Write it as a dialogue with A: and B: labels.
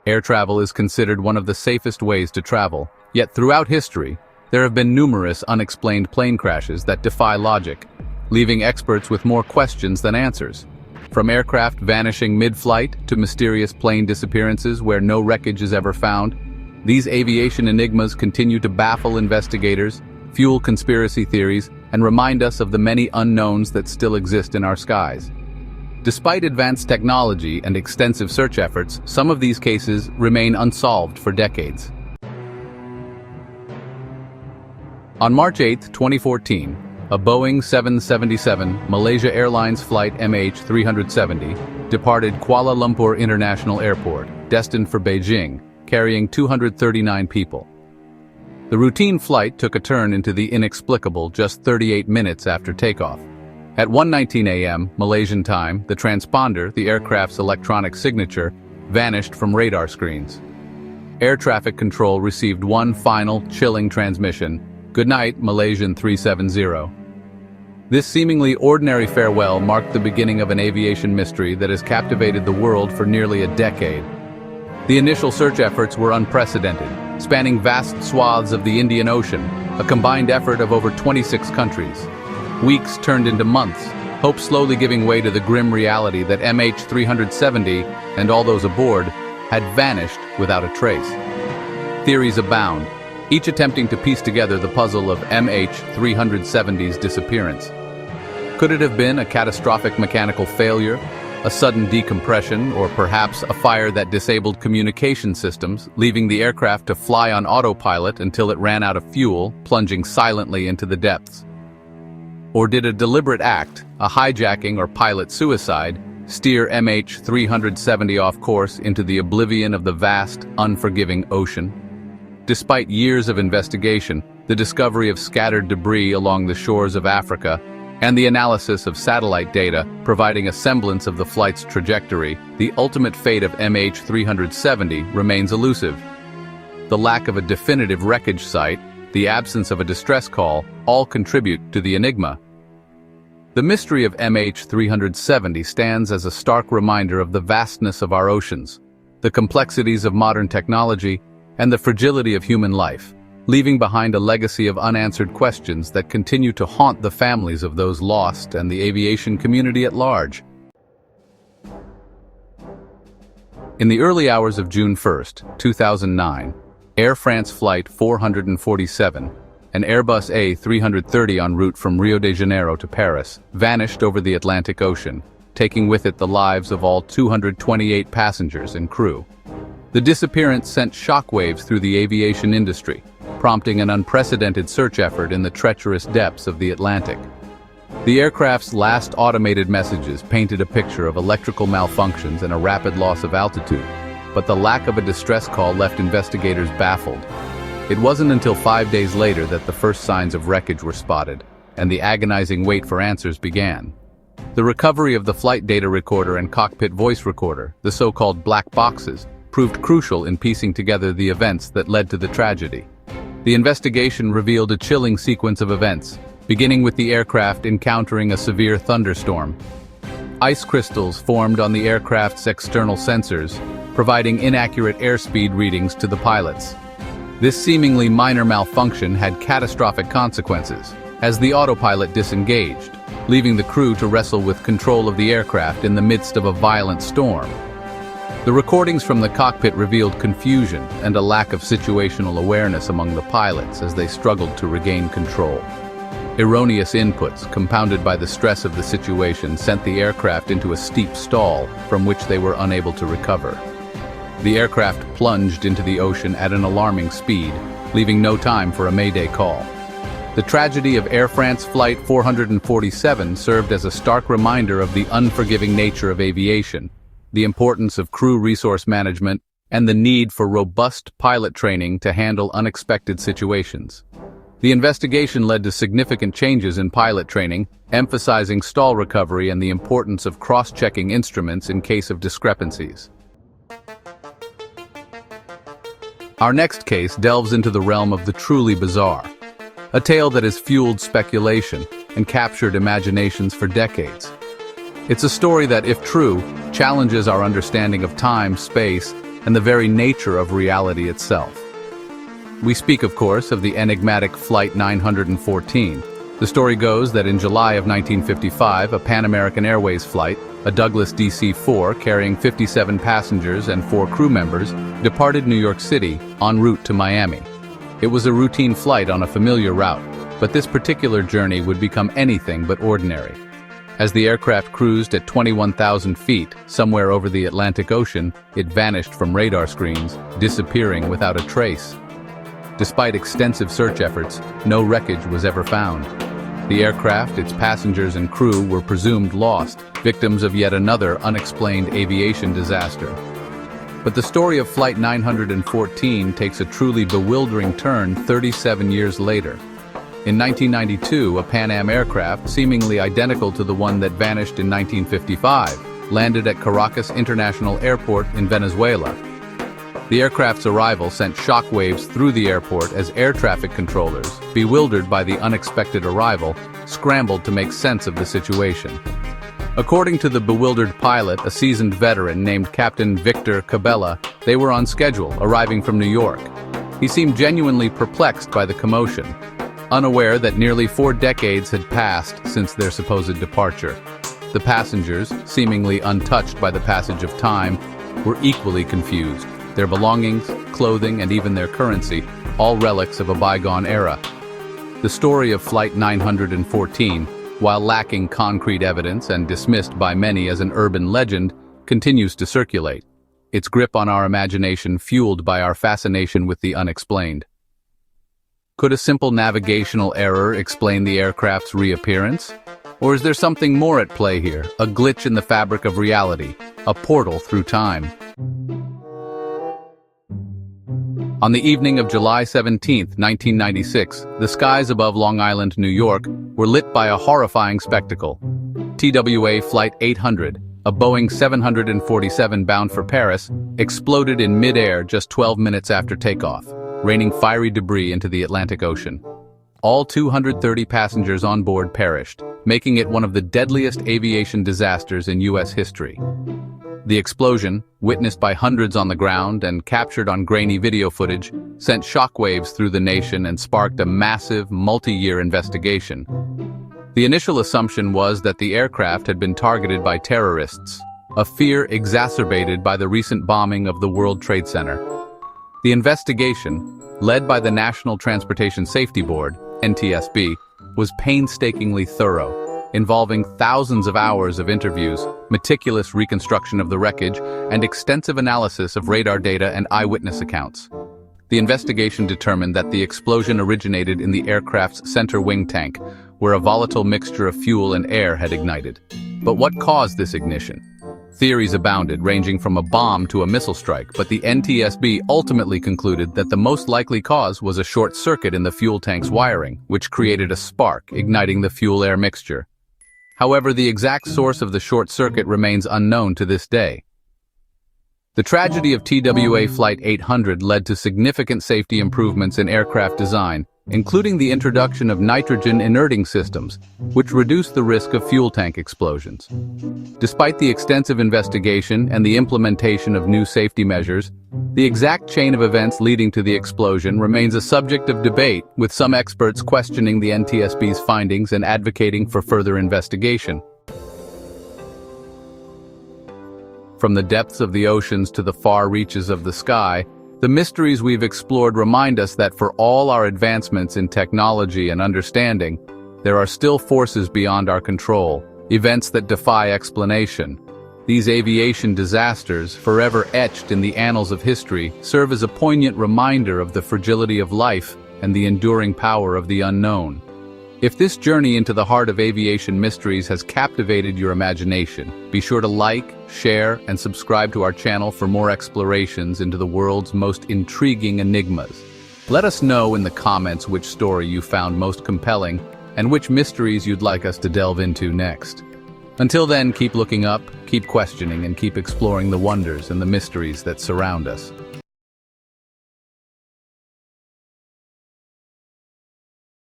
A: Air travel is considered one of the safest ways to travel, yet throughout history, there have been numerous unexplained plane crashes that defy logic, leaving experts with more questions than answers. From aircraft vanishing mid-flight to mysterious plane disappearances where no wreckage is ever found, these aviation enigmas continue to baffle investigators, fuel conspiracy theories, and remind us of the many unknowns that still exist in our skies. Despite advanced technology and extensive search efforts, some of these cases remain unsolved for decades. On March 8, 2014, a Boeing 777 Malaysia Airlines flight MH370 departed Kuala Lumpur International Airport, destined for Beijing, carrying 239 people. The routine flight took a turn into the inexplicable just 38 minutes after takeoff. At 1:19 a.m. Malaysian time, the transponder, the aircraft's electronic signature, vanished from radar screens. Air traffic control received one final, chilling transmission: "Good night, Malaysian 370. This seemingly ordinary farewell marked the beginning of an aviation mystery that has captivated the world for nearly a decade. The initial search efforts were unprecedented, spanning vast swaths of the Indian Ocean, a combined effort of over 26 countries. Weeks turned into months, hope slowly giving way to the grim reality that MH370 and all those aboard had vanished without a trace. Theories abound, each attempting to piece together the puzzle of MH370's disappearance. Could it have been a catastrophic mechanical failure, a sudden decompression, or perhaps a fire that disabled communication systems, leaving the aircraft to fly on autopilot until it ran out of fuel, plunging silently into the depths? Or did a deliberate act, a hijacking or pilot suicide, steer MH370 off course into the oblivion of the vast, unforgiving ocean? Despite years of investigation, the discovery of scattered debris along the shores of Africa, and the analysis of satellite data providing a semblance of the flight's trajectory, the ultimate fate of MH370 remains elusive. The lack of a definitive wreckage site, the absence of a distress call, all contribute to the enigma. The mystery of MH370 stands as a stark reminder of the vastness of our oceans, the complexities of modern technology, and the fragility of human life, leaving behind a legacy of unanswered questions that continue to haunt the families of those lost and the aviation community at large. In the early hours of June 1, 2009, Air France Flight 447, an Airbus A330 en route from Rio de Janeiro to Paris, vanished over the Atlantic Ocean, taking with it the lives of all 228 passengers and crew. The disappearance sent shockwaves through the aviation industry, prompting an unprecedented search effort in the treacherous depths of the Atlantic. The aircraft's last automated messages painted a picture of electrical malfunctions and a rapid loss of altitude, but the lack of a distress call left investigators baffled. It wasn't until 5 days later that the first signs of wreckage were spotted, and the agonizing wait for answers began. The recovery of the flight data recorder and cockpit voice recorder, the so-called black boxes, proved crucial in piecing together the events that led to the tragedy. The investigation revealed a chilling sequence of events, beginning with the aircraft encountering a severe thunderstorm. Ice crystals formed on the aircraft's external sensors, providing inaccurate airspeed readings to the pilots. This seemingly minor malfunction had catastrophic consequences, as the autopilot disengaged, leaving the crew to wrestle with control of the aircraft in the midst of a violent storm. The recordings from the cockpit revealed confusion and a lack of situational awareness among the pilots as they struggled to regain control. Erroneous inputs, compounded by the stress of the situation, sent the aircraft into a steep stall from which they were unable to recover. The aircraft plunged into the ocean at an alarming speed, leaving no time for a mayday call. The tragedy of Air France Flight 447 served as a stark reminder of the unforgiving nature of aviation, the importance of crew resource management, and the need for robust pilot training to handle unexpected situations. The investigation led to significant changes in pilot training, emphasizing stall recovery and the importance of cross-checking instruments in case of discrepancies. Our next case delves into the realm of the truly bizarre, a tale that has fueled speculation and captured imaginations for decades. It's a story that, if true, challenges our understanding of time, space, and the very nature of reality itself. We speak, of course, of the enigmatic Flight 914. The story goes that in July of 1955, a Pan American Airways flight, a Douglas DC-4 carrying 57 passengers and 4 crew members, departed New York City en route to Miami. It was a routine flight on a familiar route, but this particular journey would become anything but ordinary. As the aircraft cruised at 21,000 feet, somewhere over the Atlantic Ocean, it vanished from radar screens, disappearing without a trace. Despite extensive search efforts, no wreckage was ever found. The aircraft, its passengers and crew were presumed lost, victims of yet another unexplained aviation disaster. But the story of Flight 914 takes a truly bewildering turn 37 years later. In 1992, a Pan Am aircraft, seemingly identical to the one that vanished in 1955, landed at Caracas International Airport in Venezuela. The aircraft's arrival sent shockwaves through the airport as air traffic controllers, bewildered by the unexpected arrival, scrambled to make sense of the situation. According to the bewildered pilot, a seasoned veteran named Captain Victor Cabela, they were on schedule, arriving from New York. He seemed genuinely perplexed by the commotion, unaware that nearly 4 decades had passed since their supposed departure. The passengers, seemingly untouched by the passage of time, were equally confused. Their belongings, clothing, and even their currency, all relics of a bygone era. The story of Flight 914, while lacking concrete evidence and dismissed by many as an urban legend, continues to circulate, its grip on our imagination fueled by our fascination with the unexplained. Could a simple navigational error explain the aircraft's reappearance? Or is there something more at play here, a glitch in the fabric of reality, a portal through time? On the evening of July 17, 1996, the skies above Long Island, New York, were lit by a horrifying spectacle. TWA Flight 800, a Boeing 747 bound for Paris, exploded in mid-air just 12 minutes after takeoff, raining fiery debris into the Atlantic Ocean. All 230 passengers on board perished, making it one of the deadliest aviation disasters in U.S. history. The explosion, witnessed by hundreds on the ground and captured on grainy video footage, sent shockwaves through the nation and sparked a massive, multi-year investigation. The initial assumption was that the aircraft had been targeted by terrorists, a fear exacerbated by the recent bombing of the World Trade Center. The investigation, led by the National Transportation Safety Board, NTSB, was painstakingly thorough, involving thousands of hours of interviews, meticulous reconstruction of the wreckage, and extensive analysis of radar data and eyewitness accounts. The investigation determined that the explosion originated in the aircraft's center wing tank, where a volatile mixture of fuel and air had ignited. But what caused this ignition? Theories abounded, ranging from a bomb to a missile strike, but the NTSB ultimately concluded that the most likely cause was a short circuit in the fuel tank's wiring, which created a spark, igniting the fuel-air mixture. However, the exact source of the short circuit remains unknown to this day. The tragedy of TWA Flight 800 led to significant safety improvements in aircraft design, including the introduction of nitrogen inerting systems, which reduced the risk of fuel tank explosions. Despite the extensive investigation and the implementation of new safety measures, the exact chain of events leading to the explosion remains a subject of debate, with some experts questioning the NTSB's findings and advocating for further investigation. From the depths of the oceans to the far reaches of the sky, the mysteries we've explored remind us that for all our advancements in technology and understanding, there are still forces beyond our control, events that defy explanation. These aviation disasters, forever etched in the annals of history, serve as a poignant reminder of the fragility of life and the enduring power of the unknown. If this journey into the heart of aviation mysteries has captivated your imagination, be sure to like, share, and subscribe to our channel for more explorations into the world's most intriguing enigmas. Let us know in the comments which story you found most compelling and which mysteries you'd like us to delve into next. Until then, keep looking up, keep questioning, and keep exploring the wonders and the mysteries that surround us.